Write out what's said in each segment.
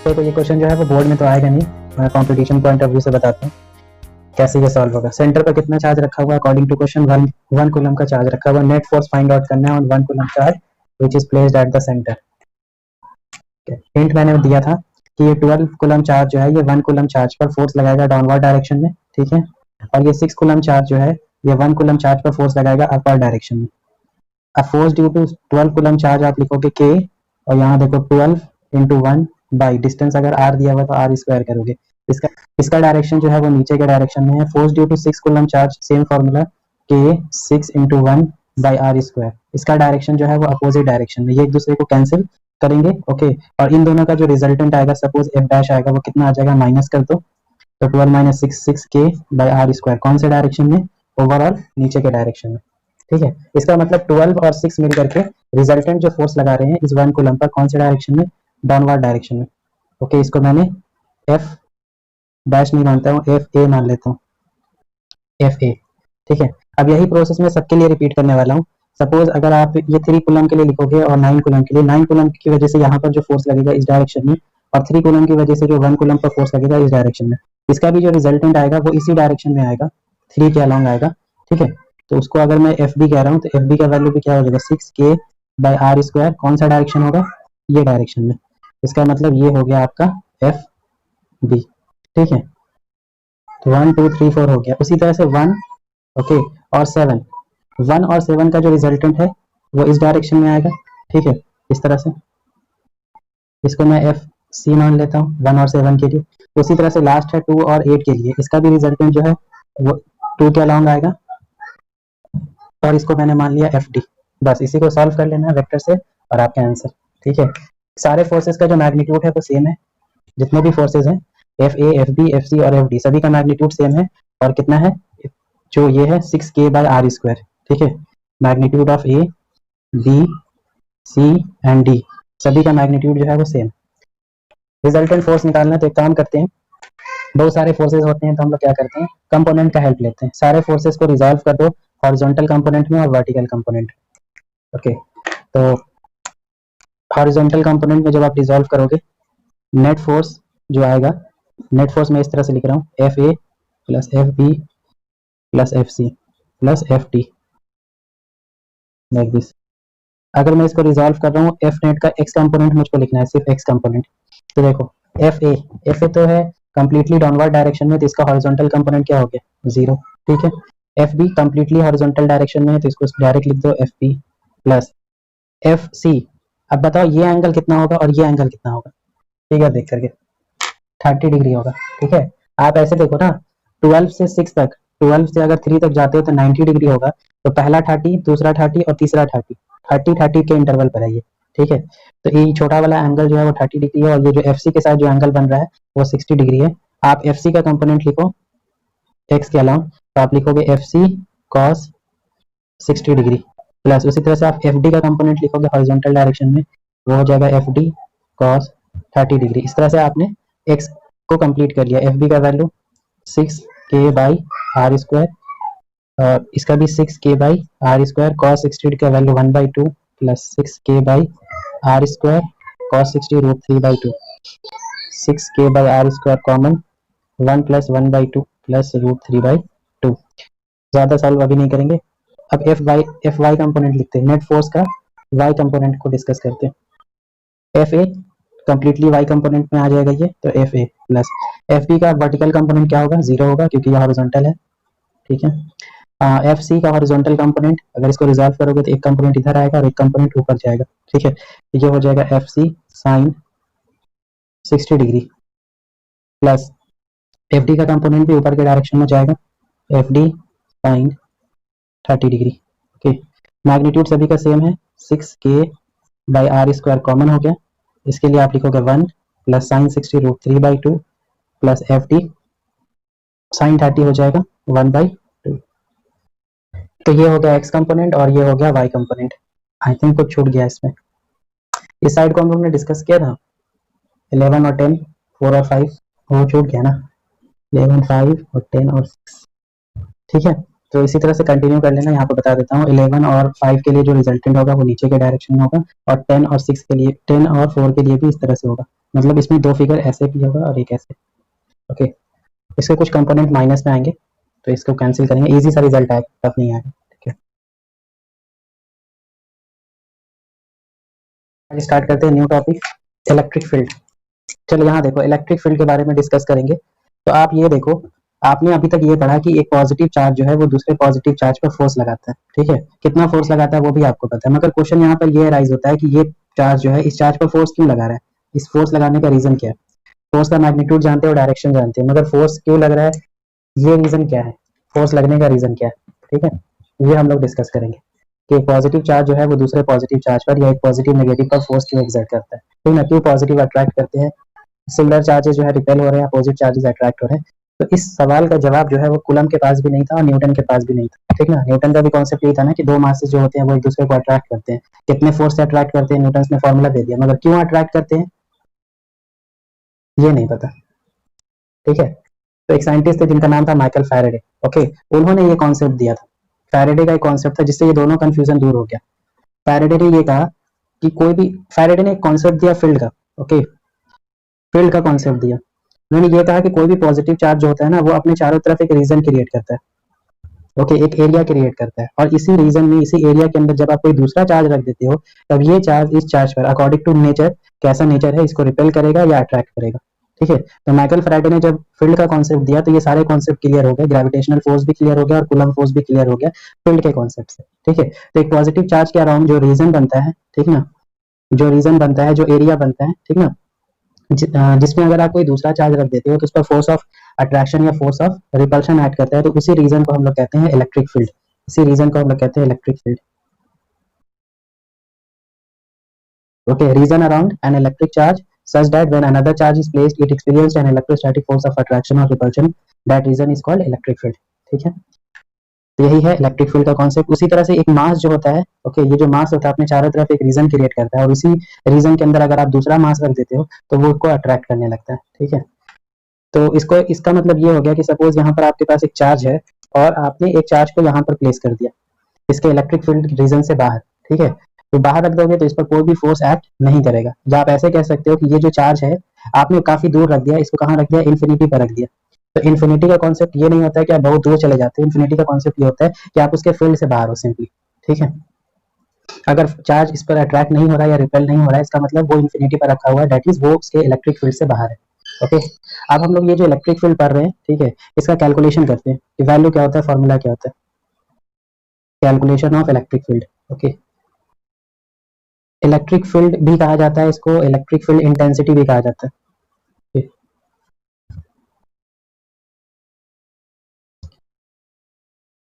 तो ये क्वेश्चन जो है वो बोर्ड में तो आएगा नहीं, मैं कॉम्पिटिशन पॉइंट ऑफ व्यू से बताता हूँ कैसे ये सॉल्व होगा। सेंटर पर कितना चार्ज रखा हुआ है अकॉर्डिंग टू क्वेश्चन, 1 कूलम का चार्ज रखा हुआ है। नेट फोर्स फाइंड आउट करना है on 1 coulomb charge which is placed at the centre. Hint मैंने दिया था कि ये 12 कूलम चार्ज जो है ये 1 कूलम चार्ज पर फोर्स लगाएगा डाउनवर्ड डायरेक्शन में, ठीक है। और ये 6 कूलम चार्ज जो है ये 1 कूलम चार्ज पर फोर्स लगाएगा अपवर्ड डायरेक्शन में। अब force due to 12 coulomb charge आप लिखोगे के, और यहाँ देखो 12 इंटू 1 बाई डिस्टेंस अगर आर दिया हुआ तो आर स्क्वायर करोगे। इसका डायरेक्शन जो है वो नीचे के डायरेक्शन में है। Force due to 6 coulomb charge same formula K 6 into 1 by R square. इसका डायरेक्शन जो है वो अपोजिट डायरेक्शन में, ये एक दूसरे को कैंसिल करेंगे, ओके। और इन दोनों का जो रिजल्टेंट आएगा सपोज एफ डैश आएगा वो कितना आ जाएगा, माइनस कर दो, तो 12 minus 6 K by R square. कौन से डायरेक्शन में, ओवरऑल नीचे के डायरेक्शन में, ठीक है। इसका मतलब 12 और 6 मिल करके रिजल्टेंट जो फोर्स लगा रहे हैं इस 1 कूलम पर कौन से डायरेक्शन में, डाउनवर्ड डायरेक्शन में, ओके। इसको मैंने एफ डैश नहीं मानता हूँ, एफ ए मान लेता हूँ, एफ ए, ठीक है। अब यही प्रोसेस मैं सबके लिए रिपीट करने वाला हूँ। सपोज अगर आप ये 3 कूलम के लिए लिखोगे और 9 कूलम के लिए, 9 कूलम की वजह से यहाँ पर जो फोर्स लगेगा इस डायरेक्शन में, और 3 कूलम की वजह से जो 1 कूलम पर फोर्स लगेगा इस डायरेक्शन में, इसका भी जो रिजल्टेंट आएगा वो इसी डायरेक्शन में आएगा, 3 के अलॉन्ग आएगा, ठीक है। तो उसको अगर मैं एफ बी कह रहा हूँ तो एफ बी का वैल्यू भी क्या हो जाएगा, 6 के बाई आर स्क्वायर। कौन सा डायरेक्शन होगा, ये डायरेक्शन में। इसका मतलब ये हो गया आपका एफ बी, ठीक है। तो 1 2 3 4 हो गया। उसी तरह से 1, ओके, और 7, 1 और 7 का जो रिजल्टेंट है वो इस डायरेक्शन में आएगा, ठीक है, इस तरह से। इसको मैं एफ सी मान लेता हूँ 1 और 7 के लिए। उसी तरह से लास्ट है 2 और 8 के लिए, इसका भी रिजल्टेंट जो है वो 2 के अलॉन्ग आएगा, और इसको मैंने मान लिया एफ डी। बस इसी को सॉल्व कर लेना है वेक्टर से और आपका आंसर, ठीक है। सारे फोर्सेस का जो मैग्नीट्यूड है वो सेम है, जितने भी फोर्सेस हैं F A, F B, F C और एफ डी सभी का मैग्नीट्यूड सेम है। और कितना है, जो ये है 6 के बाई आर स्क्वायर, ठीक है। Magnitude of A, B, C and D सभी का मैग्नीट्यूड जो है वो सेम। रिजल्टेंट फोर्स निकालना, तो एक काम करते हैं, बहुत सारे फोर्सेस होते हैं तो हम लोग क्या करते हैं, कंपोनेंट का हेल्प लेते हैं। सारे फोर्सेस को रिजॉल्व कर दो हॉरिजॉन्टल कंपोनेंट में और वर्टिकल कंपोनेंट, ओके। तो हॉरिजॉन्टल कंपोनेंट में जब आप रिजॉल्व करोगे, नेट फोर्स जो आएगा, नेट फोर्स मैं इस तरह से लिख रहा हूँ, F A plus F B plus F C plus F T, like this. अगर मैं इसको रिजॉल्व कर रहा हूँ, एफ नेट का एक्स कंपोनेंट मुझको लिखना है, सिर्फ एक्स कंपोनेंट। तो देखो एफ ए तो है कंप्लीटली डाउनवर्ड डायरेक्शन में, तो इसका हॉरिजॉन्टल कंपोनेंट क्या हो गया, 0, ठीक है। F B completely horizontal direction में है तो इसको डायरेक्ट लिख दो F B plus F C. अब बताओ ये एंगल कितना होगा और ये एंगल कितना होगा, ठीक है, देख करके 30 डिग्री होगा, ठीक है। आप ऐसे देखो ना, 12 से 6 तक, 12 से अगर 3 तक जाते हो तो 90 डिग्री होगा, तो पहला 30, दूसरा 30 और तीसरा 30, 30 के इंटरवल पर है ये, ठीक है। तो ये छोटा वाला एंगल जो है वो 30 डिग्री है, और ये जो एफ सी के साथ जो एंगल बन रहा है वो 60 डिग्री है। आप एफ सी का कंपोनेंट लिखो एक्स के अलावा, तो आप लिखोगे F C cos 60 degree plus, उसी तरह से आप एफ डी का कंपोनेंट लिखोगे हॉरिजॉन्टल डायरेक्शन में, वो हो जाएगा एफ डी कॉस 30 डिग्री। इस तरह से आपने एक्स को कंप्लीट कर लिया। एफ बी का value 6 K by R square, और इसका भी 6 K by R square, cos 60 का value 1/2 plus 6 K by R square cos 60 root 3/2, 6 K by R square common, 1 plus 1/2 plus root 3/2। ज़्यादा सॉल्व अभी नहीं करेंगे। अब एफ वाई कंपोनेंट लिखते हैं, नेट फोर्स का वाई कंपोनेंट को डिस्कस करते हैं। F A completely Y component में आ जाएगा ये, तो F A plus F B का वर्टिकल कंपोनेंट क्या होगा, 0 होगा क्योंकि ये हॉरिजॉन्टल है, ठीक है। एफ सी का हॉरिजॉन्टल कंपोनेंट अगर इसको रिजॉल्व करोगे तो एक कंपोनेंट इधर आएगा और एक कंपोनेंट ऊपर जाएगा, ठीक है। तो ये हो जाएगा F C sine 60 degree plus F D का कंपोनेंट भी ऊपर के डायरेक्शन में जाएगा, F D sine 30 degree, okay. Magnitude सभी का सेम है, 6 K by R square common हो गया, इसके लिए आप लिखोगे 1 plus sine 60 root 3/2 plus F D sine 30 हो जाएगा 1/2। तो ये हो गया एक्स कंपोनेंट और ये हो गया वाई कंपोनेंट। आई थिंक कुछ छूट गया इसमें। इस साइड को हम लोग ने डिस्कस किया था 11 और 10, 4 और 5, वो छूट गया ना, 11, 5 और 10 और 6, ठीक है। तो इसी तरह से कंटिन्यू कर लेना। यहाँ पे बता देता हूँ 11 और 5 के लिए जो रिजल्टेंट होगा वो नीचे के डायरेक्शन में होगा, और 10 और 6 के लिए, 10 और 4 के लिए भी इस तरह से होगा, मतलब इसमें दो फिगर ऐसे भी होगा और एक ऐसे। ओके, इसके कुछ कंपोनेंट माइनस में आएंगे तो इसको कैंसिल करेंगे, इजी सा रिजल्ट आएगा, टफ नहीं आएगा। ठीक है, आगे स्टार्ट करते हैं न्यू टॉपिक, इलेक्ट्रिक फील्ड। चलो यहाँ देखो, इलेक्ट्रिक फील्ड के बारे में डिस्कस करेंगे। तो आप ये देखो, आपने अभी तक ये पढ़ा कि एक पॉजिटिव चार्ज जो है वो दूसरे पॉजिटिव चार्ज पर फोर्स लगाता है। ठीक है, कितना फोर्स लगाता है वो भी आपको पता है, मगर क्वेश्चन यहाँ पर ये राइज होता है कि ये चार्ज जो है इस चार्ज पर फोर्स क्यों लगा रहा है, इस फोर्स लगाने का रीजन क्या है। फोर्स का मैग्नीट्यूड जानते हो, डायरेक्शन जानते हैं, मगर फोर्स क्यों लग रहा है, ये रीजन क्या है, फोर्स लगने का रीजन क्या है। ठीक है, ये हम लोग डिस्कस करेंगे कि एक पॉजिटिव चार्ज जो है वो दूसरे पॉजिटिव चार्ज पर या एक पॉजिटिव नेगेटिव पर फोर्स क्यों एक्सर्ट करता है। ठीक है, क्यों पॉजिटिव अट्रैक्ट करते हैं, सिमिलर चार्जेस जो है रिपेल हो रहे हैं, अपोजिट चार्जेस अट्रैक्ट हो रहे हैं। तो इस सवाल का जवाब जो है वो कूलम के पास भी नहीं था और न्यूटन के पास भी नहीं था। ठीक ना, न्यूटन का भी कॉन्सेप्ट ये था ना कि दो मासेस जो होते हैं वो एक दूसरे को अट्रैक्ट करते हैं, कितने फोर्स से अट्रैक्ट करते हैं न्यूटन ने फॉर्मूला दे दिया, मगर क्यों अट्रैक्ट करते हैं ये नहीं पता। ठीक है, तो एक साइंटिस्ट थे जिनका नाम था माइकल फैराडे। ओके, उन्होंने ये कॉन्सेप्ट दिया था, फैराडे का एक कॉन्सेप्ट था जिससे ये दोनों कंफ्यूजन दूर हो गया। फैराडे ने ये कहा कि कोई भी, फैराडे ने एक कॉन्सेप्ट दिया फील्ड का। ओके, फील्ड का कॉन्सेप्ट दिया, उन्होंने ये कहा कि कोई भी पॉजिटिव चार्ज जो होता है ना वो अपने चारों तरफ एक रीजन क्रिएट करता है। ओके, एक एरिया क्रिएट करता है, और इसी रीजन में, इसी एरिया के अंदर जब आप कोई दूसरा चार्ज रख देते हो, तब ये चार्ज इस चार्ज पर अकॉर्डिंग टू नेचर, कैसा नेचर है, इसको रिपेल करेगा या अट्रैक्ट करेगा। ठीक है, तो माइकल फैराडे ने जब फील्ड का कॉन्सेप्ट दिया तो ये सारे कॉन्सेप्ट क्लियर हो गए, ग्रेविटेशनल फोर्स भी क्लियर हो गया और कूलम फोर्स भी क्लियर हो गया फील्ड के कॉन्सेप्ट से। ठीक है, तो एक पॉजिटिव चार्ज के अराउंड जो रीजन बनता है, ठीक ना, जो रीजन बनता है, जो एरिया बनता है, ठीक ना, जिसमें अगर आप कोई दूसरा चार्ज रख देते हो तो उस पर फोर्स ऑफ अट्रैक्शन या फोर्स ऑफ रिपल्शन ऐड करता है, तो उसी रीजन को हम लोग कहते हैं इलेक्ट्रिक फील्ड। इसी रीजन को हम लोग कहते हैं electric field. Okay, region around an electric charge such that when another charge is placed it experiences an electrostatic force of attraction or repulsion, that region is called electric field। ठीक है, तो यही है इलेक्ट्रिक फील्ड का concept. उसी तरह से एक मास जो होता है, ओके, ये जो मास होता है अपने चारों तरफ एक रीजन क्रिएट करता है, और उसी रीजन के अंदर अगर आप दूसरा मास रख देते हो तो वो उसको अट्रैक्ट करने लगता है। ठीक है, तो इसको, इसका मतलब ये हो गया कि सपोज यहाँ पर आपके पास एक चार्ज है और आपने एक चार्ज को यहाँ पर प्लेस कर दिया इसके इलेक्ट्रिक फील्ड रीजन से बाहर। ठीक है, तो बाहर रख दोगे तो इस पर कोई भी फोर्स एक्ट नहीं करेगा, या आप ऐसे कह सकते हो कि ये जो चार्ज है आपने काफी दूर रख दिया, इसको कहाँ रख दिया, इन्फिनिटी पर रख दिया। तो इन्फिनिटी का कॉन्सेप्ट ये नहीं होता है कि आप बहुत दूर चले जाते हो, इन्फिनिटी का कॉन्सेप्ट ये होता है कि आप उसके फील्ड से बाहर हो सिंपली। ठीक है, अगर चार्ज इस पर अट्रैक्ट नहीं हो रहा है या रिपेल नहीं हो रहा है, इसका मतलब वो इन्फिनिटी पर रखा हुआ है, दैट इज वो उसके इलेक्ट्रिक फील्ड से बाहर है। ओके, अब हम लोग ये जो इलेक्ट्रिक फील्ड पढ़ रहे हैं, ठीक है, इसका कैलकुलेशन करते हैं कि वैल्यू क्या होता है, फॉर्मूला क्या होता है, calculation of electric field. Okay, electric field भी कहा जाता है इसको, इलेक्ट्रिक फील्ड इंटेंसिटी भी कहा जाता है। okay.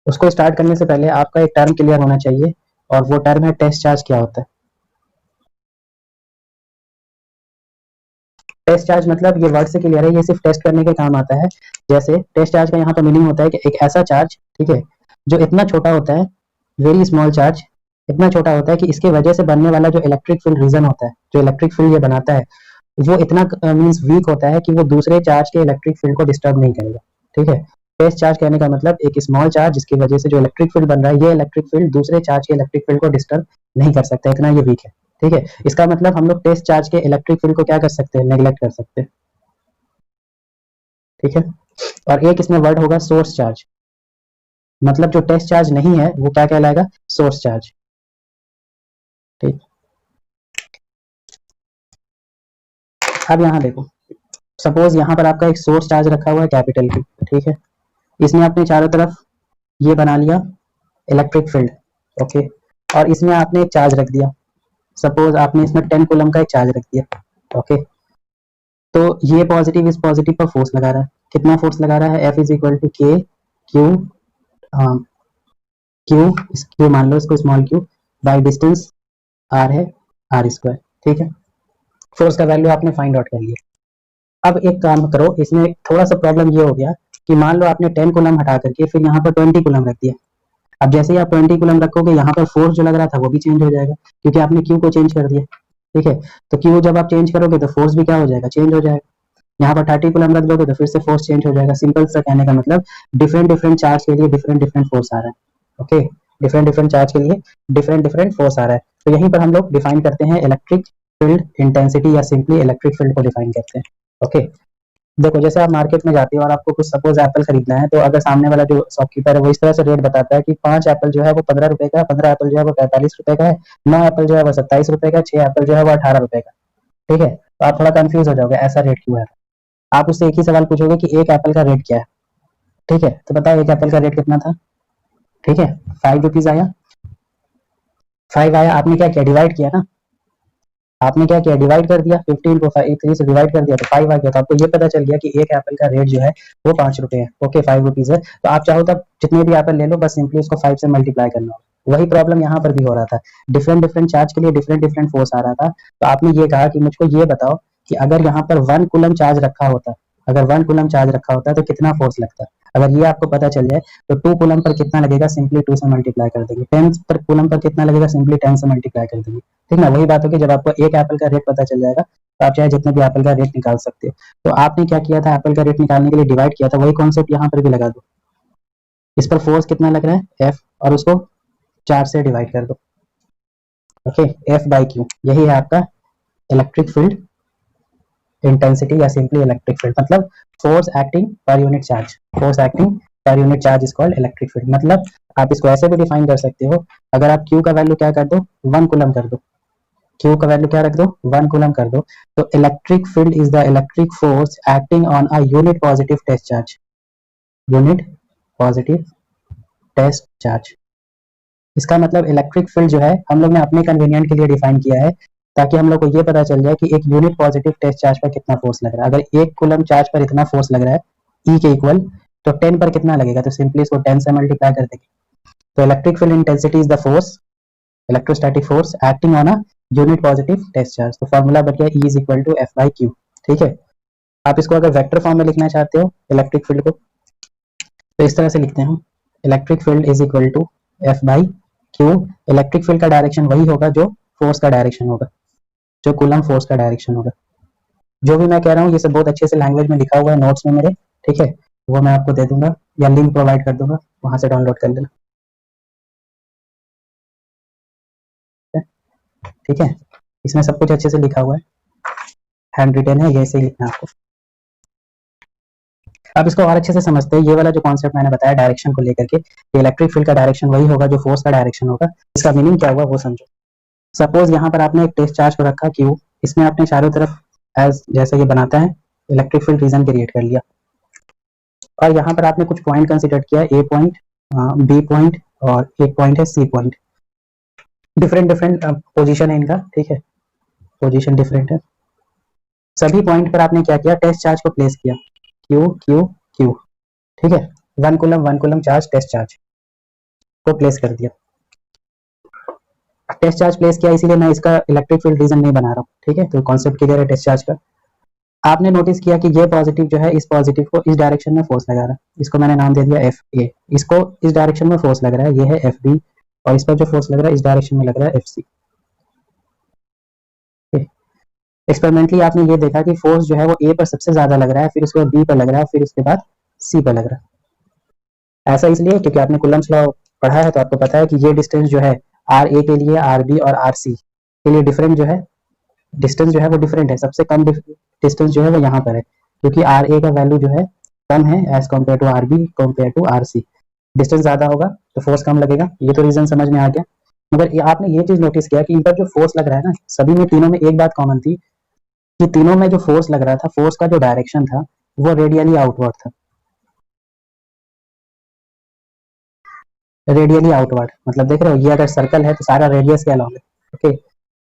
उसको स्टार्ट करने से पहले आपका एक टर्म क्लियर होना चाहिए, और वो टर्म है टेस्ट चार्ज। क्या होता है टेस्ट चार्ज, मतलब ये वर्ड से क्लियर है, ये सिर्फ टेस्ट करने के काम आता है। जैसे टेस्ट चार्ज का यहाँ पर मीनिंग होता है कि एक ऐसा चार्ज, ठीक है, जो इतना छोटा होता है, वेरी स्मॉल चार्ज, इतना छोटा होता है कि इसके वजह से बनने वाला जो इलेक्ट्रिक फील्ड रीजन होता है, जो इलेक्ट्रिक फील्ड ये बनाता है, वो इतना मीन्स वीक होता है कि वो दूसरे चार्ज के इलेक्ट्रिक फील्ड को डिस्टर्ब नहीं करेगा। ठीक है, टेस्ट चार्ज कहने का मतलब एक स्मॉल चार्ज जिसकी वजह से जो इलेक्ट्रिक फील्ड बन रहा है, ये इलेक्ट्रिक फील्ड दूसरे चार्ज के इलेक्ट्रिक फील्ड को डिस्टर्ब नहीं कर सकता, इतना ये वीक है। ठीक है, इसका मतलब हम लोग टेस्ट चार्ज के इलेक्ट्रिक फील्ड को क्या कर सकते हैं, नेग्लेक्ट कर सकते हैं। ठीक है, और एक इसमें वर्ड होगा सोर्स चार्ज, मतलब जो टेस्ट चार्ज नहीं है वो क्या कहलाएगा, सोर्स चार्ज। ठीक, अब यहाँ देखो, सपोज यहाँ पर आपका एक सोर्स चार्ज रखा हुआ है कैपिटल की। ठीक है, इसने अपने चारों तरफ ये बना लिया इलेक्ट्रिक फील्ड। ओके, और इसमें आपने एक चार्ज रख दिया, सपोज आपने इसमें 10 कूलम का एक चार्ज रख दिया। ओके, तो ये पॉजिटिव इस पॉजिटिव पर फोर्स लगा रहा है, कितना फोर्स लगा रहा है, F is equal to K Q, Q, इस क्यू मान लो इसको small Q, by distance R है, आर स्क्वायर। ठीक है, फोर्स का वैल्यू आपने फाइंड आउट कर लिया। अब एक काम करो, इसमें थोड़ा सा प्रॉब्लम ये हो गया कि मान लो आपने 10 कूलम हटा करके फिर यहाँ पर 20 कूलम रख दिया। अब जैसे ही आप 20 कूलम रखोगे, यहाँ पर फोर्स जो लग रहा था वो भी चेंज हो जाएगा, क्योंकि आपने क्यू को चेंज कर दिया। ठीक है, तो क्यू जब आप चेंज करोगे तो फोर्स भी क्या हो जाएगा, चेंज हो जाएगा। यहाँ पर 30 कूलम रख दोगे तो फिर से फोर्स चेंज हो जाएगा। सिंपल सा कहने का मतलब डिफरेंट डिफरेंट चार्ज के लिए डिफरेंट डिफरेंट फोर्स आ रहा है। ओके, डिफरेंट डिफरेंट चार्ज के लिए डिफरेंट डिफरेंट फोर्स आ रहा है। तो यहीं पर हम लोग डिफाइन करते हैं इलेक्ट्रिक फील्ड इंटेंसिटी या सिंपली इलेक्ट्रिक फील्ड को डिफाइन करते हैं। ओके, देखो जैसे आप मार्केट में जाते हो और आपको कुछ सपोज एप्पल खरीदना है, तो अगर सामने वाला जो शॉपकीपर है वो इस तरह से रेट बताता है कि 5 एप्पल जो है वो 15 रुपए का है, 15 एप्पल जो है वो 45 रुपए का है, 9 एप्पल जो है वो 27 रुपए का, 6 एप्पल जो है वो 18 रुपए का, ठीक है, तो आप थोड़ा कंफ्यूज हो जाओगे ऐसा रेट क्यों है। आप उससे एक ही सवाल पूछोगे कि एक एप्पल का रेट क्या है, ठीक है, तो बताओ एक एप्पल का रेट कितना था, ठीक है, 5 रुपीज आया, 5 आया, आपने क्या किया, डिवाइड किया ना, आपने क्या किया, डिवाइड कर दिया, 15 को 3 से डिवाइड कर दिया तो 5 आ गया, तो आपको ये पता चल गया कि एक एप्पल का रेट जो है वो 5 रुपए है। ओके, 5 रुपीज है, तो आप चाहो तब जितने भी एप्पल ले लो, बस सिंपली उसको 5 से मल्टीप्लाई करना होगा। वही प्रॉब्लम यहाँ पर भी हो रहा था, डिफरेंट डिफरेंट चार्ज के लिए डिफरेंट डिफरेंट फोर्स आ रहा था, तो आपने ये कहा कि मुझको ये बताओ कि अगर यहाँ पर 1 कूलम चार्ज रखा होता, अगर 1 कूलम चार्ज रखा होता है तो कितना फोर्स लगता है। अगर ये आपको पता चल जाए तो 2 कूलम पर कितना लगेगा, सिंपली 2 से मल्टीप्लाई कर देंगे, 10 पर कूलम पर कितना लगेगा, सिंपली 10 से मल्टीप्लाई कर देंगे, ठीक ना। वही बात होगी, जब आपको एक एप्पल का रेट पता चल जाएगा तो आप चाहे जितने भी एप्पल का रेट निकाल सकते हो। तो आपने क्या किया था, एप्पल का रेट निकालने के लिए डिवाइड किया था, वही कॉन्सेप्ट यहाँ पर भी लगा दो। इस पर फोर्स कितना लग रहा है, एफ, और उसको 4 से डिवाइड कर दो। ओके, एफ बाई क्यू, यही है आपका इलेक्ट्रिक फील्ड इंटेंसिटी या सिंपली इलेक्ट्रिक फील्ड, मतलब force acting per unit charge, force acting per unit charge is called electric field. मतलब आप इसको ऐसे भी डिफाइन कर सकते हो, अगर आप क्यू का वैल्यू क्या कर दो, 1 कूलम कर दो, क्यू का वैल्यू क्या रख दो, 1 कूलम कर दो, तो electric field is the electric force acting on a unit positive test charge, unit positive test charge. इसका मतलब इलेक्ट्रिक फील्ड जो है हम लोग ने अपने कन्वीनियंट के लिए डिफाइन किया है, ताकि हम लोग को ये पता चल जाए कि एक यूनिट पॉजिटिव टेस्ट चार्ज पर कितना फोर्स लग रहा है। अगर 1 कूलम चार्ज पर इतना फोर्स लग रहा है, ई के इक्वल, तो 10 पर कितना लगेगा, तो सिंपली इसको 10 से मल्टीप्लाई कर देंगे। तो electric field intensity is the force, electrostatic force acting on a unit positive test charge. तो फॉर्मूला बन गया E is equal to F by Q, ठीक है। आप इसको अगर वेक्टर फॉर्म में लिखना चाहते हो इलेक्ट्रिक फील्ड को, तो इस तरह से लिखते हैं, electric field is equal to F by Q. Electric field का डायरेक्शन वही होगा जो फोर्स का डायरेक्शन होगा, जो कूलम फोर्स का डायरेक्शन होगा। जो भी मैं कह रहा हूँ ये सब बहुत अच्छे से लैंग्वेज में लिखा हुआ है नोट्स में मेरे, ठीक है, वो मैं आपको दे दूंगा या लिंक प्रोवाइड कर दूंगा, वहां से डाउनलोड कर लेना, ठीक है। इसमें सब कुछ अच्छे से लिखा हुआ है, हैंड रिटन है, ये सही लिखना है आपको। अब इसको और अच्छे से समझते हैं, ये वाला जो कॉन्सेप्ट मैंने बताया डायरेक्शन को लेकर के, इलेक्ट्रिक फील्ड का डायरेक्शन वही होगा जो फोर्स का डायरेक्शन होगा। इसका मीनिंग क्या हुआ वो समझो। सपोज यहाँ पर आपने एक टेस्ट चार्ज को रखा क्यू, इसमें आपने चारों तरफ एज जैसे ये बनाता है इलेक्ट्रिक फील्ड रीजन क्रिएट कर लिया, और यहाँ पर आपने कुछ पॉइंट कंसिडर किया, ए पॉइंट, बी पॉइंट, और एक पॉइंट है C point, different different position है इनका, ठीक है, पोजीशन डिफरेंट है। सभी पॉइंट पर आपने क्या किया, टेस्ट चार्ज को प्लेस किया, क्यू क्यू क्यू, ठीक है, 1 कूलम चार्ज टेस्ट चार्ज को प्लेस कर दिया। टेस्ट चार्ज प्लेस किया, इसीलिए मैं इसका इलेक्ट्रिक फील्ड रीजन नहीं बना रहा हूँ, ठीक है, तो कॉन्सेप्ट क्लियर है टेस्ट चार्ज का। आपने नोटिस किया कि ये पॉजिटिव जो है इस पॉजिटिव को इस डायरेक्शन में फोर्स लगा रहा है, इसको मैंने नाम दे दिया एफ ए, इसको इस डायरेक्शन में फोर्स लग रहा है, ये है एफ बी, और इस पर जो फोर्स लग रहा है इस डायरेक्शन में लग रहा है एफ सी। एक्सपेरिमेंटली आपने ये देखा कि फोर्स जो है वो ए पर सबसे ज्यादा लग रहा है, फिर उसके बाद बी पर लग रहा है, फिर उसके बाद सी पर लग रहा है। ऐसा इसलिए क्योंकि आपने कूलम्स लॉ पढ़ा है, तो आपको पता है कि ये डिस्टेंस जो है आर ए के लिए, आर बी और आर सी के लिए डिफरेंट जो है, डिस्टेंस जो है वो डिफरेंट है। सबसे कम डिस्टेंस जो है वो यहाँ पर है, क्योंकि आर ए का वैल्यू जो है कम है as compare to R B compare to R C. Distance ज्यादा होगा तो फोर्स कम लगेगा, ये तो रीजन समझ में आ गया। मगर आपने ये चीज नोटिस किया कि इन पर जो फोर्स लग रहा है ना, सभी में तीनों में एक बात कॉमन थी कि तीनों में जो फोर्स लग रहा था, फोर्स का जो डायरेक्शन था वो रेडियली आउटवर्ड था, रेडियली आउटवर्ड। मतलब देख रहे हो, ये अगर सर्कल है तो सारा रेडियस के अलॉन्ग है, ओके,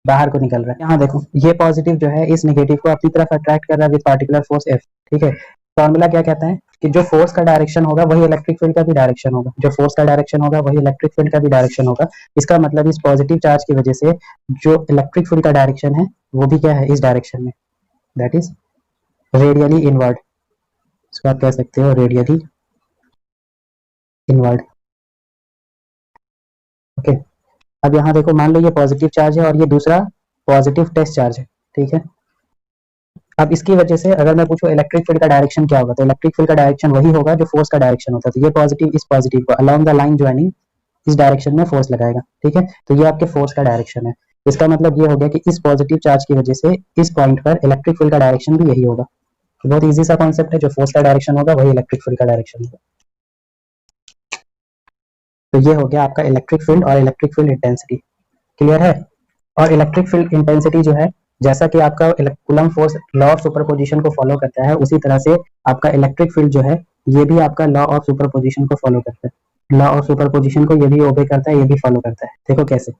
बाहर को निकल रहा है। यहाँ देखो ये पॉजिटिव जो है इस नेगेटिव को अपनी तरफ अट्रैक्ट कर रहा है विद पार्टिकुलर फोर्स एफ, ठीक है। फॉर्मूला क्या कहता है कि जो फोर्स का डायरेक्शन होगा वही इलेक्ट्रिक फील्ड का भी डायरेक्शन होगा, जो फोर्स का डायरेक्शन होगा वही इलेक्ट्रिक फील्ड का भी डायरेक्शन होगा। इसका मतलब इस पॉजिटिव चार्ज की वजह से जो इलेक्ट्रिक फील्ड का डायरेक्शन है वो भी क्या है, इस डायरेक्शन में, दैट इज रेडियली इनवर्ड। इसको आप कह सकते हो रेडियली इनवर्ड, ओके। अब यहाँ देखो, मान लो ये पॉजिटिव चार्ज है और ये दूसरा पॉजिटिव टेस्ट चार्ज है, ठीक है। अब इसकी वजह से अगर मैं पूछूं इलेक्ट्रिक फील्ड का डायरेक्शन क्या होगा, तो इलेक्ट्रिक फील्ड का डायरेक्शन वही होगा जो फोर्स का डायरेक्शन होता है। तो ये पॉजिटिव इस पॉजिटिव को अलोंग द लाइन ज्वाइनिंग इस डायरेक्शन में फोर्स लगाएगा, ठीक है। तो ये आपके फोर्स का डायरेक्शन है। इसका मतलब ये हो गया कि इस पॉजिटिव चार्ज की वजह से इस पॉइंट पर इलेक्ट्रिक फील्ड का डायरेक्शन भी यही होगा। तो बहुत इजी सा कॉन्सेप्ट है, जो फोर्स का डायरेक्शन होगा वही इलेक्ट्रिक फील्ड का डायरेक्शन होगा। तो ये हो गया आपका इलेक्ट्रिक फील्ड और इलेक्ट्रिक फील्ड इंटेंसिटी। क्लियर है? और इलेक्ट्रिक फील्ड इंटेंसिटी जो है, जैसा कि आपका coulomb force law of superposition को फॉलो करता है, उसी तरह से आपका इलेक्ट्रिक फील्ड जो है ये भी आपका लॉ ऑफ सुपरपोजिशन को फॉलो करता है। लॉ ऑफ सुपरपोजिशन को ये भी ओबे करता है, ये भी फॉलो करता है। देखो कैसे।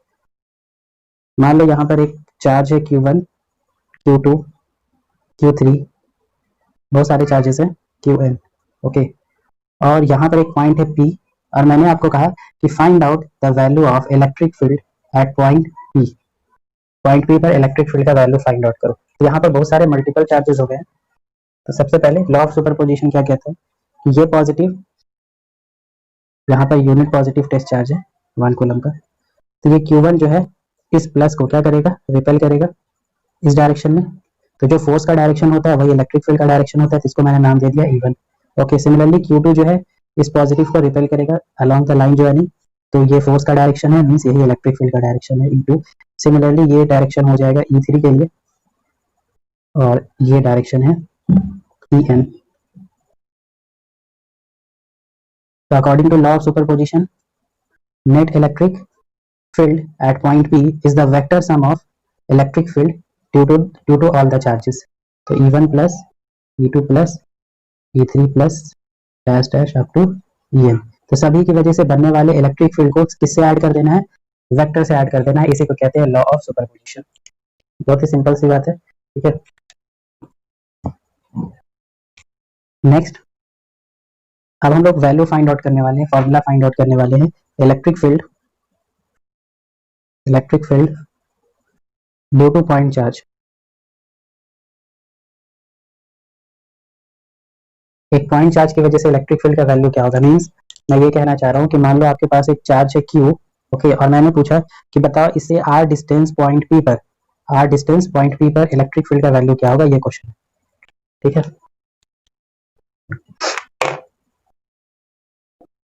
मान लो यहाँ पर एक चार्ज है Q1, Q2, Q3, बहुत सारे चार्जेस हैं Qn, ओके। और यहाँ पर एक पॉइंट है P, और मैंने आपको कहा कि find out the value of electric field at point P। Point P पर इलेक्ट्रिक फील्ड का वैल्यू फाइंड आउट करो। तो यहाँ पर बहुत सारे मल्टीपल चार्जेस हो गए हैं। तो सबसे पहले लॉ ऑफ सुपरपोजिशन क्या कहता है कि ये पॉजिटिव, यहाँ per unit positive test charge है 1 कूलम का, तो ये Q1 जो है इस प्लस को क्या करेगा, रिपेल करेगा इस डायरेक्शन में। तो जो फोर्स का डायरेक्शन होता है वही इलेक्ट्रिक फील्ड का डायरेक्शन होता है, तो इसको मैंने नाम दे दिया E1। ओके, सिमिलरली Q2 जो है इस पॉजिटिव को रिपेल करेगा अलोंग द लाइन ज्वाइनिंग, तो ये फोर्स का डायरेक्शन है, मींस यही इलेक्ट्रिक फील्ड का डायरेक्शन है E2। सिमिलरली ये डायरेक्शन हो जाएगा E3 के लिए, और ये डायरेक्शन है En। तो according to law of superposition, net electric field at point P is the vector sum of electric field due to all the charges। तो E1 plus E2 plus E3 plus dash dash up to En। तो सभी की वजह से बनने वाले electric field को किससे ऐड कर देना है, वेक्टर से ऐड कर देना है। इसी को कहते हैं लॉ ऑफ सुपरपोजिशन। बहुत ही सिंपल सी बात है, ठीक है। नेक्स्ट, अब हम लोग वैल्यू फाइंड आउट करने वाले हैं, फॉर्मूला फाइंड आउट करने वाले हैं electric field due to point charge. एक पॉइंट चार्ज की वजह से इलेक्ट्रिक फील्ड का वैल्यू क्या होगा, मींस मैं ये कहना चाह रहा हूँ कि मान लो आपके पास एक चार्ज है Q, ओके, और मैंने पूछा कि बताओ इससे r डिस्टेंस पॉइंट P पर इलेक्ट्रिक फील्ड का वैल्यू क्या होगा, ये क्वेश्चन है, ठीक है।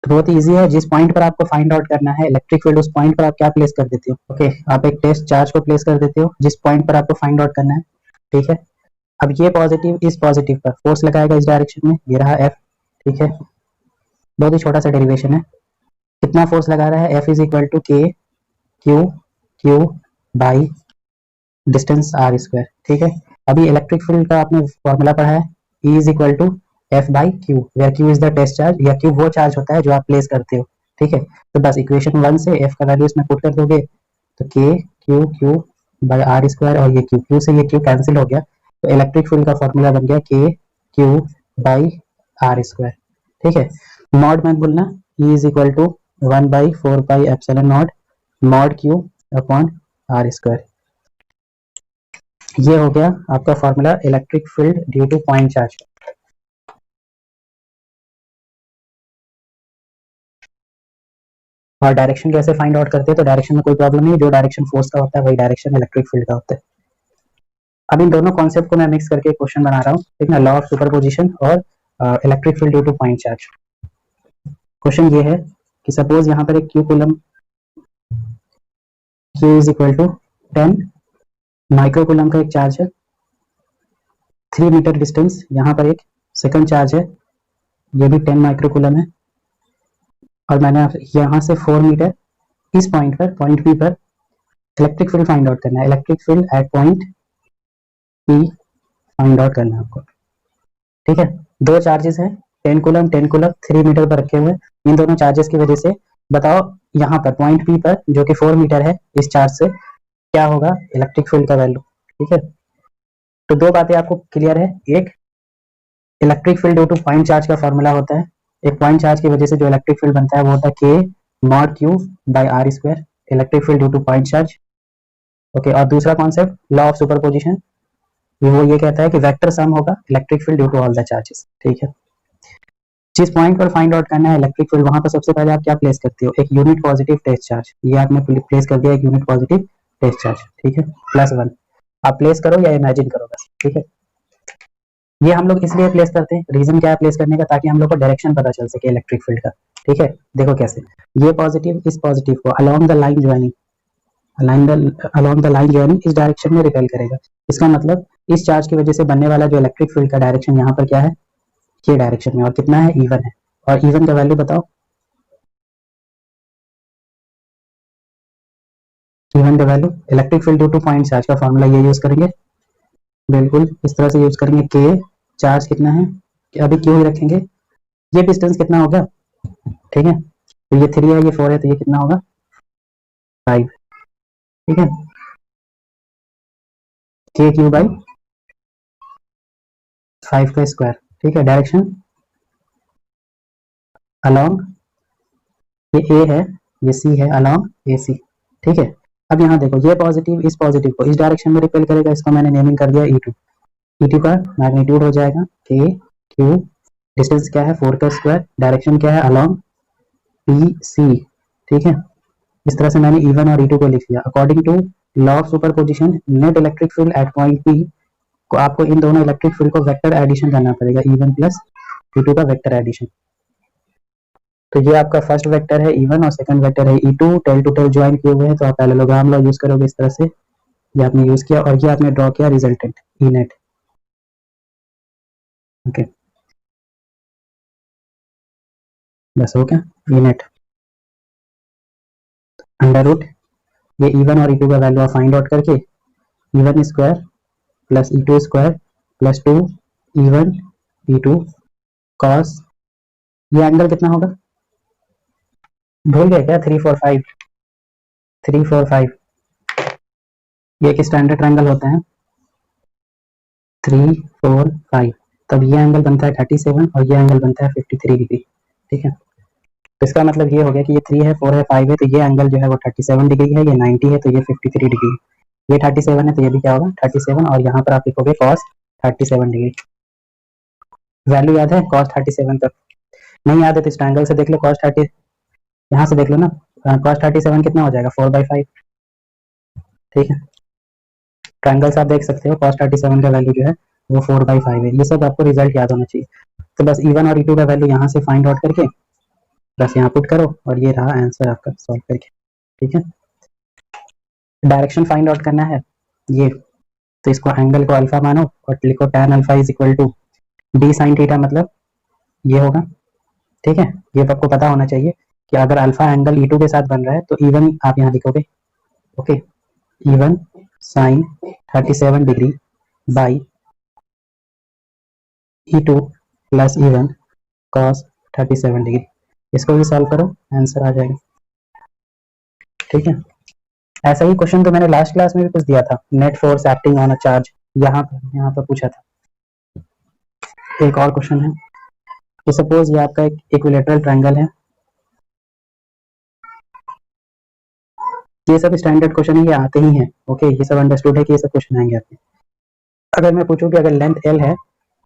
तो बहुत इजी है, जिस पॉइंट पर आपको फाइंड आउट करना है इलेक्ट्रिक फील्ड, उस पॉइंट पर आप क्या प्लेस कर देते हो, ओके, आप एक टेस्ट चार्ज को प्लेस कर देते हो जिस पॉइंट पर आपको फाइंड आउट करना है, ठीक है। अब ये पॉजिटिव इस पॉजिटिव पर फोर्स लगाएगा इस डायरेक्शन में, ये रहा F, ठीक है। बहुत ही छोटा सा डेरिवेशन है, कितना फोर्स लगा रहा है, F is equal to Q by distance R square, ठीक है। अभी इलेक्ट्रिक फील्ड का आपने फॉर्मूला पढ़ा है, E is equal to F by Q, where Q is the test charge, या Q वो चार्ज होता है जो आप प्लेस करते हो, ठीक है। तो बस इक्वेशन 1 से F का वैल्यू इसमें पुट कर दोगे, तो Q बाई R स्क्वायर, और ये Q से ये Q कैंसिल हो गया, तो इलेक्ट्रिक फील्ड का फॉर्मूला बन गया Q बाई R स्क्वायर, ठीक है। मॉड मत बोलना, E is equal to 1 by 4 pi epsilon not mod Q upon R square. ये हो गया आपका formula electric field due to point charge. और डायरेक्शन कैसे फाइंड आउट करते हैं, तो डायरेक्शन में कोई प्रॉब्लम नहीं, जो डायरेक्शन फोर्स का होता है वही डायरेक्शन इलेक्ट्रिक फील्ड का होता है। अब इन दोनों कॉन्सेप्ट को मैं मिक्स करके एक क्वेश्चन बना रहा हूँ, ठीक है, लॉ ऑफ सुपरपोजिशन और electric field due to point charge. Question ये है कि सपोज यहाँ पर एक Q coulomb, Q is equal to 10 micro coulomb का एक चार्ज है, 3 मीटर डिस्टेंस, यहाँ पर एक सेकंड चार्ज है, ये भी 10 माइक्रो कूलम है, और मैंने यहाँ से 4 मीटर इस पॉइंट पर, पॉइंट P पर इलेक्ट्रिक फील्ड फाइंड आउट करना है, electric field at point P find out करना है आपको, ठीक है। दो चार्जेस हैं, 10 कूलम 3 मीटर पर रखे हुए, इन दोनों चार्जेस की वजह से बताओ यहाँ पर पॉइंट P पर जो कि 4 मीटर है, इस चार्ज से क्या होगा इलेक्ट्रिक फील्ड का वैल्यू, ठीक है। तो दो बातें आपको क्लियर है, एक electric field due to point charge का फॉर्मूला होता है, एक पॉइंट चार्ज की वजह से जो इलेक्ट्रिक फील्ड बनता है वो होता है K mod Q by R square, electric field due to point charge, okay. और दूसरा कॉन्सेप्ट लॉ ऑफ सुपरपोजिशन, वो ये कहता है कि वेक्टर सम होगा electric field due to all the charges, ठीक है। जिस पॉइंट पर फाइंड आउट करना है इलेक्ट्रिक फील्ड, वहां पर सबसे पहले आप क्या प्लेस करते हो, एक यूनिट पॉजिटिव टेस्ट चार्ज, ये आपने प्लेस कर दिया एक यूनिट पॉजिटिव टेस्ट चार्ज, ठीक है, +1 आप प्लेस करो या इमेजिन करो बस, ठीक है। ये हम लोग इसलिए प्लेस करते हैं, रीजन क्या है प्लेस करने का, ताकि हम लोग को डायरेक्शन पता चल सके इलेक्ट्रिक फील्ड का, ठीक है। देखो कैसे, ये पॉजिटिव इस पॉजिटिव को along the line joining, align the along the line जो है इस डायरेक्शन में रिपेल करेगा। इसका मतलब इस चार्ज की वजह से बनने वाला जो इलेक्ट्रिक फील्ड का डायरेक्शन यहाँ पर क्या है, ये डायरेक्शन में, और कितना है, इवन है। और इवन का वैल्यू बताओ, इवन का value electric field due to point charge का फॉर्मूला ये यूज करेंगे, बिल्कुल इस तरह से यूज करेंगे। के चार्ज कितना है, अभी क्यू ही रखेंगे, ये डिस्टेंस कितना होगा, ठीक है, तो ये 3 है, ये 4 है, तो ये कितना होगा 5, ठीक है, के क्यू बाई 5 का स्क्वायर, ठीक है। डायरेक्शन अलोंग, ये ए है, ये सी है, अलोंग ए सी, ठीक है। अब यहाँ देखो, ये पॉजिटिव इस पॉजिटिव को इस डायरेक्शन में रिपेल करेगा, इसको मैंने नेमिंग कर दिया E2। E2 का मैग्नीट्यूड हो जाएगा के क्यू, डिस्टेंस क्या है 4 का स्क्वायर, डायरेक्शन क्या है अलोंग पी सी, ठीक है। इस तरह से मैंने E1 और E2 को लिख लिया। According to law of superposition, net electric field at point P को आपको इन दोनों इलेक्ट्रिक फील्ड को वेक्टर एडिशन करना पड़ेगा, E1 प्लस E2 का वेक्टर एडिशन। तो ये आपका फर्स्ट वेक्टर है E1 और सेकंड वेक्टर है E2, tell to tell join किए हुए हैं, तो आप पैरेललोग्राम लॉ यूज करोगे इस तरह से, ये आपने यूज किया और ये आपने ड्रॉ किया रिजल्टेंट ई नेट, ओके, बस हो गया ई नेट अंडर रूट, ये E1 और E2 का वैल्यू आप फाइंड आउट करके E1 square plus E2 square plus 2 E1 E2 cos, ये एंगल कितना होगा, भूल गए क्या, 345, 345, ये एक स्टैंडर्ड ट्रायंगल होता है 345, तब ये एंगल बनता है 37 और ये एंगल बनता है 53 डिग्री, ठीक है। तो इसका मतलब ये हो गया कि ये 3 है 4 है 5 है, तो ये एंगल जो है वो 37 डिग्री है, ये 90 है तो ये 53 डिग्री है, ये 37 है तो ये भी क्या होगा 37, और यहाँ पर आप लिखोगे cos 37 डिग्री। वैल्यू याद है cos 37 तक, नहीं याद है तो इस ट्रायंगल से देख लो cos 30, यहाँ से देख लो ना, cos 37 कितना हो जाएगा 4/5, ठीक है। ट्रायंगल्स आप देख सकते हो, cos 37 का वैल्यू जो है वो 4/5 है। ये सब आपको रिजल्ट याद होना चाहिए। तो बस E1 और E2 का वैल्यू यहाँ से फाइंड आउट करके बस यहाँ पुट करो और ये रहा आंसर आपका सॉल्व करके, ठीक है। डायरेक्शन फाइंड आउट करना है ये, तो इसको एंगल को अल्फा मानो और लिखो tan alpha is equal to d sin theta, मतलब ये होगा, ठीक है। ये तो आपको पता होना चाहिए कि अगर अल्फा एंगल E2 के साथ बन रहा है तो E1 आप यहाँ लिखोगे, okay, E1 sin 37 degree by E2 plus E1 cos 37 degree, इसको भी सॉल्व करो आंसर आ जाएगा, ठीक है। ऐसा ही क्वेश्चन तो मैंने लास्ट क्लास में भी कुछ दिया था, net force acting on a charge, यहाँ पर पूछा था। एक और क्वेश्चन है कि सपोज ये आपका एक इक्विलेटरल ट्रायंगल है, ये सब स्टैंडर्ड क्वेश्चन है, ये आते ही हैं, ओके, ये सब अंडरस्टूड है कि ये सब क्वेश्चन आएंगे आपके। अगर मैं पूछूं कि अगर लेंथ L है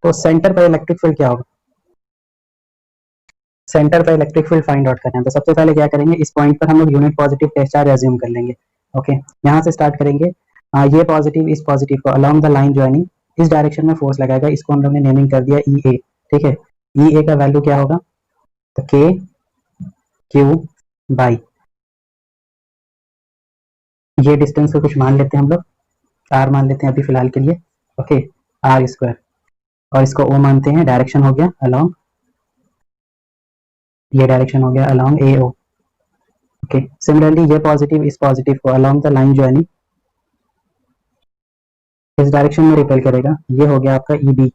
तो सेंटर पर इलेक्ट्रिक फील्ड क्या होगा, सेंटर पर इलेक्ट्रिक फील्ड फाइंड आउट करना है, तो सबसे पहले क्या करेंगे, इस पॉइंट पर हम लोग unit positive test charge assume कर लेंगे, ओके। यहाँ से स्टार्ट करेंगे, ये पॉजिटिव इस पॉजिटिव को अलोंग द लाइन ज्वाइनिंग इस डायरेक्शन में फोर्स लगाएगा, इसको हम लोग ने नेमिंग कर दिया ई ए, ठीक है। ई ए का वैल्यू क्या होगा, तो के क्यू बाई, ये डिस्टेंस को कुछ मान लेते हैं हम लोग, आर मान लेते हैं अभी फिलहाल के लिए, ओके, आर स्क्वायर, और इसको ओ मानते हैं, डायरेक्शन हो गया अलोंग, ये डायरेक्शन हो गया अलोंग ए ओ, ओके। सिमिलरली ये पॉजिटिव इस पॉजिटिव को अलोंग द लाइन ज्वाइनिंग इस डायरेक्शन में रिपेल करेगा, ये हो गया आपका ई बी,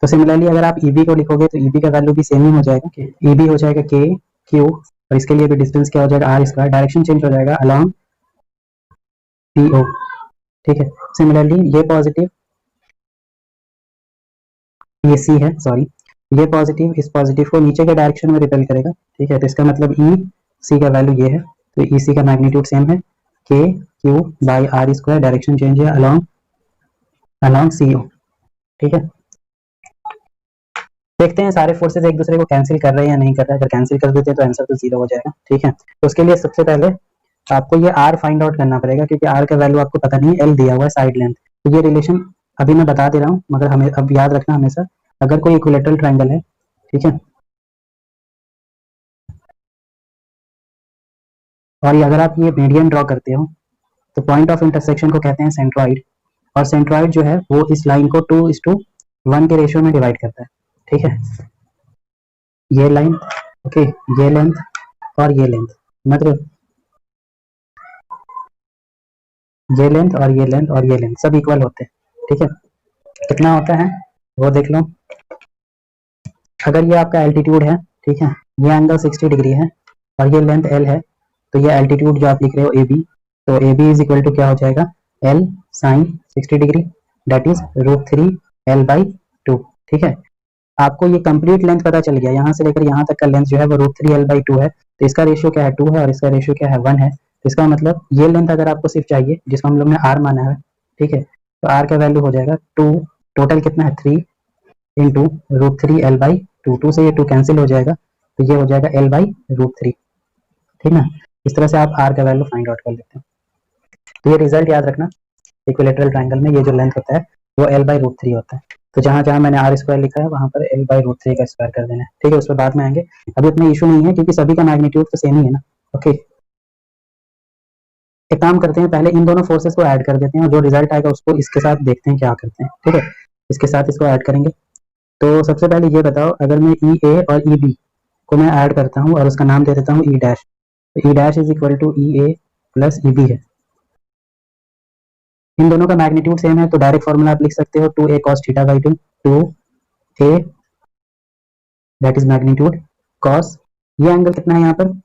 तो सिमिलरली अगर आप ई बी को लिखोगे तो ई बी का वैल्यू भी सेम ही हो जाएगा, ई बी हो जाएगा के क्यू, और इसके लिए भी डिस्टेंस क्या हो जाएगा आर स्क्वायर, डायरेक्शन चेंज हो जाएगा अलोंग पी ओ, ठीक है। सिमिलरली ये पॉजिटिव ये सी है, सॉरी, ये पॉजिटिव इस पॉजिटिव को नीचे के डायरेक्शन में रिपेल करेगा, ठीक है। तो इसका मतलब ई सी का वैल्यू ये है, तो ई सी का मैग्नीट्यूड सेम है, K Q by R square, direction change है अलोंग अलोंग सी ओ, ठीक है। देखते हैं सारे फोर्सेस एक दूसरे को कैंसिल कर रहे हैं या नहीं कर रहे हैं, अगर कैंसिल कर देते हैं तो आंसर तो जीरो हो जाएगा, ठीक है। तो उसके लिए सबसे पहले आपको ये आर फाइंड आउट करना पड़ेगा, क्योंकि आर का वैल्यू आपको पता नहीं है, एल दिया हुआ है साइड लेंथ, तो ये रिलेशन अभी मैं बता दे रहा हूँ, मगर हमें अब याद रखना हमेशा, अगर कोई इक्विलेटरल ट्रायंगल है, ठीक है, और ये अगर आप ये मीडियन ड्रॉ करते हो, तो पॉइंट ऑफ इंटरसेक्शन को कहते हैं सेंट्रॉइड, और सेंट्रॉइड जो है वो इस लाइन को 2:1 के रेशियो में डिवाइड करता है, ठीक है। ये लाइन, ओके, ये लेंथ और ये लेंथ, मतलब ये लेंथ और ये लेंथ और ये लेंथ सब इक्वल होते हैं, ठीक है। कितना होता है वो देख लो। अगर ये आपका एल्टीट्यूड है, ठीक है, ये एंगल 60 डिग्री है और ये लेंथ एल है, तो ये एल्टीट्यूड जो आप लिख रहे हो ए बी, तो A B is equal to क्या हो जाएगा, L sine 60 degree, that is √3 L/2, ठीक है। आपको ये कंप्लीट लेंथ पता चल गया, यहाँ से लेकर यहाँ तक का लेंथ जो है वो √3 L/2 है, तो इसका रेशियो क्या है 2 है और इसका रेशियो क्या है 1 है। तो इसका मतलब ये लेंथ अगर आपको सिर्फ चाहिए, जिसको हम लोग ने r माना है, ठीक है, तो r का वैल्यू हो जाएगा 2, टोटल कितना है 3 इंटू √3 L/2, 2 से ये 2 कैंसिल हो जाएगा, तो ये हो जाएगा L/√3, ठीक है। इस तरह से आप r का वैल्यू फाइंड आउट कर लेते हैं। तो ये रिजल्ट याद रखना, इक्विलेटरल ट्रायंगल में ये जो लेंथ होता है वो L/√3 होता है। तो जहां जहां मैंने r स्क्वायर लिखा है वहां पर L/√3 का स्क्वायर कर देना है, ठीक है। उस पर बाद में आएंगे, अभी इतना इशू नहीं है क्योंकि सभी का मैग्नीट्यूड तो सेम ही है ना, ओके। एक काम करते हैं, पहले इन दोनों फोर्सेस को ऐड कर देते हैं और जो रिजल्ट आएगा उसको इसके साथ देखते हैं क्या करते हैं, ठीक है। इसके साथ इसको ऐड करेंगे। तो सबसे पहले ये बताओ, अगर मैं ई ए और ई बी को मैं ऐड करता हूँ और उसका नाम दे देता हूँ ई डैश, तो E dash is equal to E A plus E B है। इन दोनों का मैग्नीट्यूड सेम है, तो डायरेक्ट फॉर्मूला आप लिख सकते हो 2a cos θ/2, 2a that is magnitude cos, ये एंगल कितना है यहाँ पर,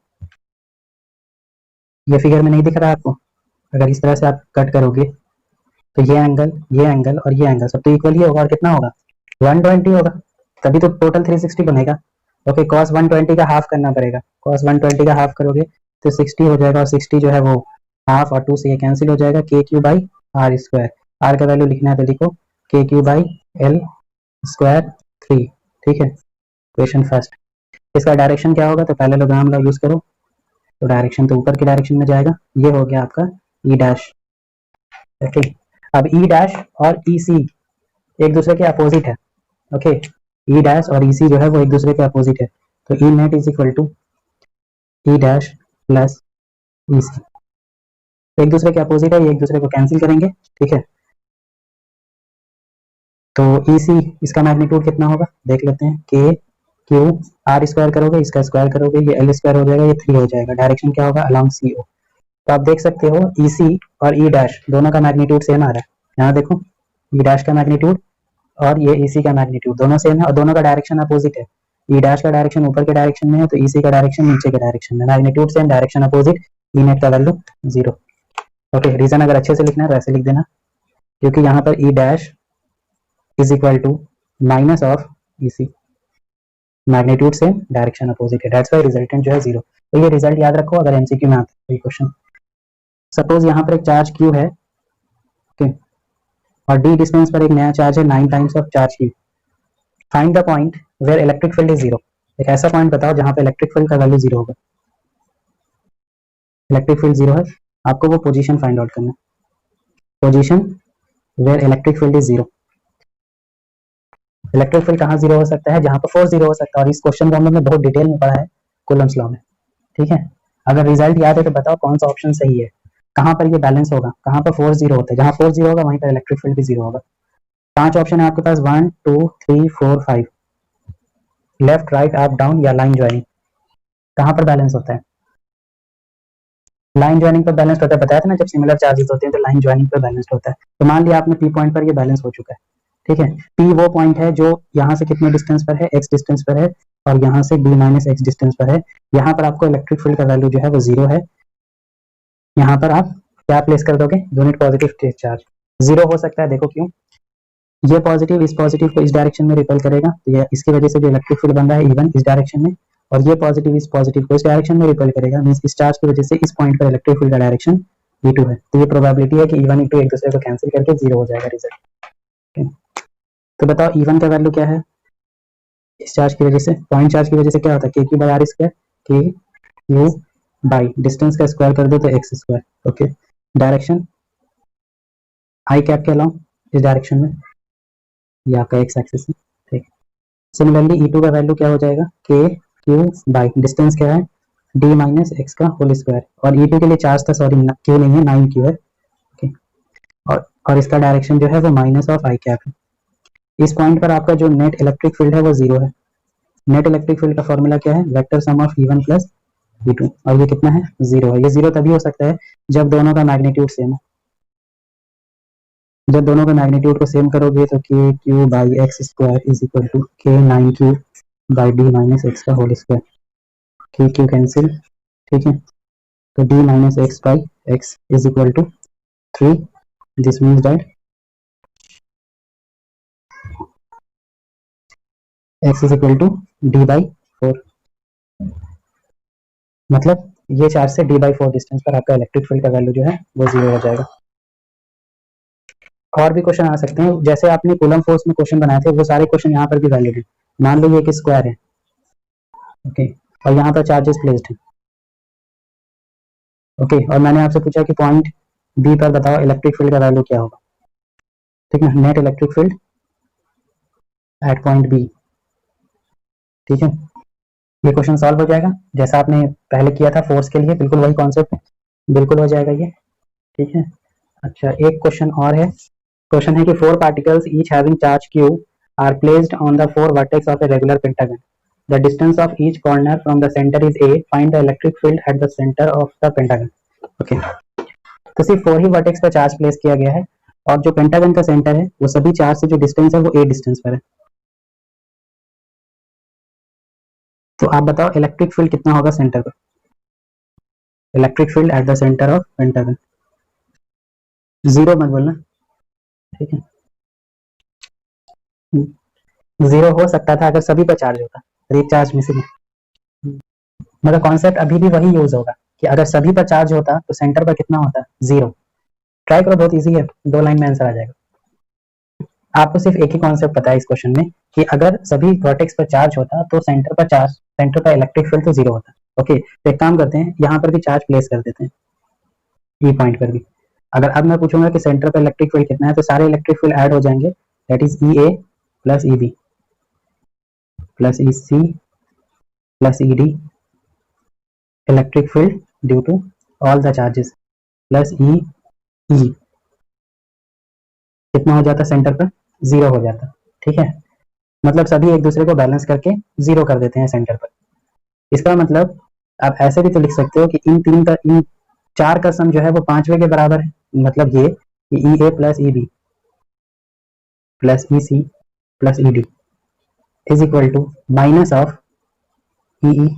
ये फिगर में नहीं दिख रहा है आपको, अगर इस तरह से आप कट करोगे तो ये एंगल और ये एंगल सब तो इक्वल ही होगा, और कितना होगा 120 होगा, तभी तो टोटल 360 बनेगा। ओके, cos 120 का हाफ करना पड़ेगा, cos 120 का हाफ करोगे तो 60 हो जाएगा, और 60 जो है वो हाफ और 2 से ये कैंसिल हो जाएगा, KQ/r²। r का वैल्यू लिखना है तो लिखो KQ/L²3, ठीक है। क्वेश्चन फर्स्ट, इसका डायरेक्शन क्या होगा, तो पैरेललोग्राम लॉ यूज करो, तो डायरेक्शन तो ऊपर की डायरेक्शन में जाएगा, ये हो गया आपका ई डैश, ओके। अब ई डैश और ई सी एक दूसरे के अपोजिट है, ओके। ई डैश और ई सी जो है वो एक दूसरे के अपोजिट है, तो E net is equal to E dash plus E C, एक दूसरे के अपोजिट है, ये एक दूसरे को कैंसिल करेंगे, ठीक है। तो ई सी इसका मैग्नीट्यूड कितना होगा देख लेते हैं, के क्यू आर स्क्वायर करोगे, इसका स्क्वायर करोगे, ये एल स्क्वायर हो जाएगा, ये 3 हो जाएगा, डायरेक्शन क्या होगा अलोंग सी ओ। तो आप देख सकते हो ई सी और ई डैश दोनों का मैग्नीट्यूड सेम आ रहा है, यहाँ देखो ई डैश का मैग्नीट्यूड और ये ई सी का मैग्नीट्यूड दोनों सेम है, और दोनों का डायरेक्शन अपोजिट है, ई डैश का डायरेक्शन ऊपर के डायरेक्शन में है, तो ई सी का डायरेक्शन नीचे के डायरेक्शन में, magnitude same direction opposite, E net का वैल्यू 0। ओके, रीजन अगर अच्छे से लिखना है तो ऐसे लिख देना, क्योंकि यहाँ पर E dash is equal to minus of E C, magnitude से डायरेक्शन अपोजिट है, दैट्स व्हाई रिजल्टेंट जो है 0। तो ये रिजल्ट याद रखो अगर एमसीक्यू में आता है ये क्वेश्चन। सपोज यहाँ पर एक चार्ज क्यू है, ओके, और डी डिस्टेंस पर एक नया चार्ज है 9 times of charge Q, find the point where electric field is 0। एक ऐसा पॉइंट बताओ जहां पे इलेक्ट्रिक फील्ड का वैल्यू 0 होगा, इलेक्ट्रिक फील्ड 0 है, आपको वो पोजीशन फाइंड आउट करना है, position where electric field is 0। Electric field कहाँ 0 हो सकता है, जहां पर फोर्स 0 हो सकता है, और इस क्वेश्चन को हम लोग ने बहुत डिटेल में पढ़ा है कूलम्स लॉ में, ठीक है। अगर रिजल्ट याद है तो बताओ कौन सा ऑप्शन सही है, कहां पर ये बैलेंस होगा, कहां पर फोर्स 0 होता है, जहां फोर्स 0 होगा वहीं पर इलेक्ट्रिक फील्ड भी 0 होगा। 5 ऑप्शन है आपके पास, 1 2 3 4 5, लेफ्ट राइट अप डाउन या लाइन ज्वाइनिंग, कहां पर बैलेंस होता है, लाइन ज्वाइनिंग पर बैलेंस होता है, बताया था ना जब सिमिलर चार्जेस होते हैं तो लाइन ज्वाइनिंग पर बैलेंस होता है। तो मान लिया आपने पी पॉइंट पर ये बैलेंस हो चुका है, ठीक है। पी वो पॉइंट है जो यहाँ से कितने डिस्टेंस पर है, एक्स डिस्टेंस पर है, और यहाँ से डी माइनस एक्स डिस्टेंस पर है। यहाँ पर आपको इलेक्ट्रिक फील्ड का वैल्यू जो है वो 0 है, यहाँ पर आप क्या प्लेस कर दोगे, यूनिट पॉजिटिव चार्ज 0 हो सकता है, देखो क्यों, ये पॉजिटिव इस पॉजिटिव को इस डायरेक्शन में रिपेल करेगा, तो ये इसकी वजह से जो इलेक्ट्रिक फील्ड बन रहा है इवन इस डायरेक्शन में, और ये पॉजिटिव इस पॉजिटिव को इस डायरेक्शन में रिपेल करेगा, मींस इस चार्ज की वजह से इस पॉइंट पर इलेक्ट्रिक फील्ड का डायरेक्शन v2 है, तो ये प्रोबेबिलिटी है कि e1 e2 एक दूसरे को कैंसिल करके 0 हो जाएगा रिजल्ट। तो बताओ e1 का वैल्यू क्या है, इस चार्ज की वजह से, पॉइंट चार्ज की वजह से क्या होता है KQ/r², के क्यू बाई डिस्टेंस का स्क्वायर कर दो तो x square, okay. Direction I cap के अलाउ इस डायरेक्शन में, ये आपका एक्स एक्सिस है, ठीक। सिमिलरली e2 का वैल्यू क्या हो जाएगा, के क्यू बाई डिस्टेंस क्या है d माइनस एक्स का होल स्क्वायर, और e2 के लिए चार्ज था, सॉरी क्यू नहीं है 9q है, और इसका डायरेक्शन जो है वो माइनस ऑफ आई कैप है। इस पॉइंट पर आपका जो नेट इलेक्ट्रिक फील्ड है वो जीरो है। नेट इलेक्ट्रिक फील्ड का फॉर्मूला क्या है, vector sum of E1 plus E2, और ये कितना है, जीरो है। ये जीरो तभी हो सकता है जब दोनों का मैग्नीट्यूड सेम हो। जब दोनों का मैग्नीट्यूड को सेम करोगे तो K Q by X square is equal to K 9Q by D minus X का whole square. K Q cancel, ठीक है, तो D minus X by X is equal to 3। This means that X is equal to D by 4। मतलब ये charge से D by 4 distance पर आपका electric field का वैल्यू जो है वो जीरो हो जाएगा। और भी क्वेश्चन आ सकते हैं, जैसे आपने कूलम फोर्स में क्वेश्चन बनाए थे वो सारे क्वेश्चन यहाँ पर भी वैलिड है। मान लो ये एक स्क्वायर है, ओके, और यहाँ पर चार्जेस प्लेस्ड है, ओके, और मैंने आपसे पूछा कि पॉइंट बी पर बताओ इलेक्ट्रिक फील्ड का वैल्यू क्या होगा, ठीक है, net electric field at point B, ठीक है। ये क्वेश्चन सॉल्व हो जाएगा जैसा आपने पहले किया था फोर्स के लिए, बिल्कुल वही कॉन्सेप्ट है, बिल्कुल हो जाएगा ये, ठीक है। अच्छा, एक क्वेश्चन और है। क्वेश्चन है कि 4 particles each having charge q are placed on the 4 vertex of a regular pentagon. The distance of each corner from the center is a. Find the electric field at the center of the pentagon. Okay. तो सिर्फ 4 ही vertex पर charge place किया गया है और जो pentagon का centre है वो सभी चार्ज से जो डिस्टेंस है वो a डिस्टेंस पर है। तो आप बताओ इलेक्ट्रिक फील्ड कितना होगा सेंटर पर, electric field at the centre of pentagon. Zero मत बोलना, ठीक है, जीरो हो सकता था अगर सभी पर चार्ज होता, रिचार्ज मिसिंग, मगर कॉन्सेप्ट अभी भी वही यूज होगा कि अगर सभी पर चार्ज होता तो सेंटर पर कितना होता, जीरो। ट्राई करो, बहुत इजी है, 2 लाइन में आंसर आ जाएगा। आपको सिर्फ एक ही कॉन्सेप्ट पता है इस क्वेश्चन में कि अगर सभी वर्टेक्स पर चार्ज होता तो सेंटर पर चार्ज, सेंटर पर इलेक्ट्रिक फील्ड तो जीरो होता। ओके, तो एक काम करते हैं, यहाँ पर भी चार्ज प्लेस कर देते हैं, ई पॉइंट पर भी। अगर अब मैं पूछूंगा कि सेंटर पर इलेक्ट्रिक फील्ड कितना है तो सारे इलेक्ट्रिक फील्ड ऐड हो जाएंगे, that is E A plus E B plus E C plus E D electric field due to all the charges plus E E, कितना हो जाता सेंटर पर, जीरो हो जाता, ठीक है। मतलब सभी एक दूसरे को बैलेंस करके जीरो कर देते हैं सेंटर पर। इसका मतलब आप ऐसे भी तो लिख सकते हो कि इन चार का सम जो है वो 5वें के बराबर है, मतलब ये कि E A plus E B plus E C plus E D is equal to minus of E E.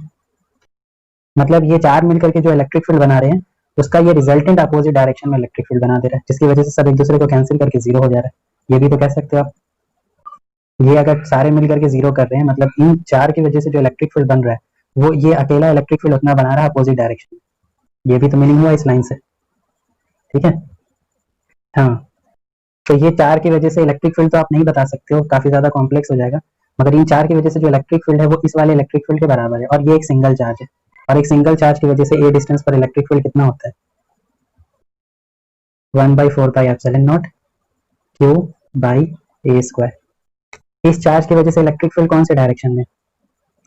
मतलब ये चार मिलकर के जो इलेक्ट्रिक फील्ड बना रहे हैं उसका ये रिजल्टेंट अपोजिट डायरेक्शन में इलेक्ट्रिक फील्ड बना दे रहा है, जिसकी वजह से सब एक दूसरे को कैंसिल करके जीरो हो जा रहा है। ये भी तो कह सकते हो आप, ये अगर सारे मिलकर के जीरो कर रहे हैं मतलब इन चार की वजह से जो इलेक्ट्रिक फील्ड बन रहा है वो ये अकेला इलेक्ट्रिक फील्ड उतना बना रहा है अपोजिट डायरेक्शन में। ये भी तो मीनिंग हुआ इस लाइन से, ठीक है। हाँ, तो ये चार की वजह से इलेक्ट्रिक फील्ड तो आप नहीं बता सकते हो, काफी ज्यादा कॉम्प्लेक्स हो जाएगा, मगर इन चार की वजह से जो इलेक्ट्रिक फील्ड है वो इस वाले इलेक्ट्रिक फील्ड के बराबर है, और ये एक सिंगल चार्ज है, और एक सिंगल चार्ज की वजह से ए डिस्टेंस पर इलेक्ट्रिक फील्ड कितना होता है, 1/4 पाई epsilon not Q by A square. इस चार्ज की वजह से इलेक्ट्रिक फील्ड कौन से डायरेक्शन में,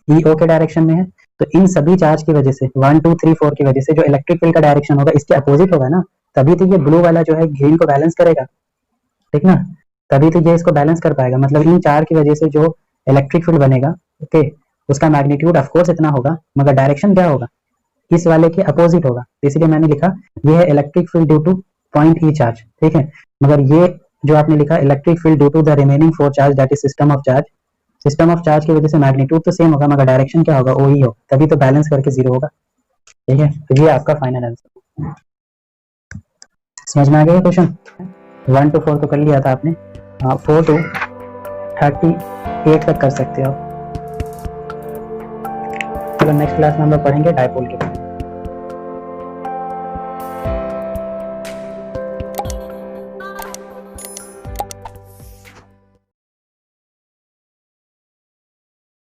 ई ओ के डायरेक्शन में है, तो इन सभी चार्ज की वजह से 1 2 3 4 की वजह से जो इलेक्ट्रिक फील्ड का डायरेक्शन होगा इसके अपोजिट होगा ना, तभी तो ये ब्लू वाला जो है ग्रीन को बैलेंस करेगा, ठीक ना, तभी तो ये इसको बैलेंस कर पाएगा। मतलब इन चार की वजह से जो इलेक्ट्रिक फील्ड बनेगा, ओके, उसका मैग्नीट्यूड ऑफकोर्स इतना होगा, मगर डायरेक्शन क्या होगा, इस वाले के अपोजिट होगा। इसीलिए मैंने लिखा ये है electric field due to point E charge, ठीक है। मगर ये जो आपने लिखा electric field due to the remaining 4 charge that is system of charge, system of charge की वजह से मैग्नीट्यूड तो सेम होगा मगर डायरेक्शन क्या होगा, ओ ही होगा, तभी तो बैलेंस करके जीरो होगा, ठीक है। तो ये आपका फाइनल आंसर। समझ में आ गया क्वेश्चन, 1 to 4 तो कर लिया था आपने, 4 to 38 तक कर सकते हो। चलो नेक्स्ट क्लास में हम लोग पढ़ेंगे डायपोल के बारे में।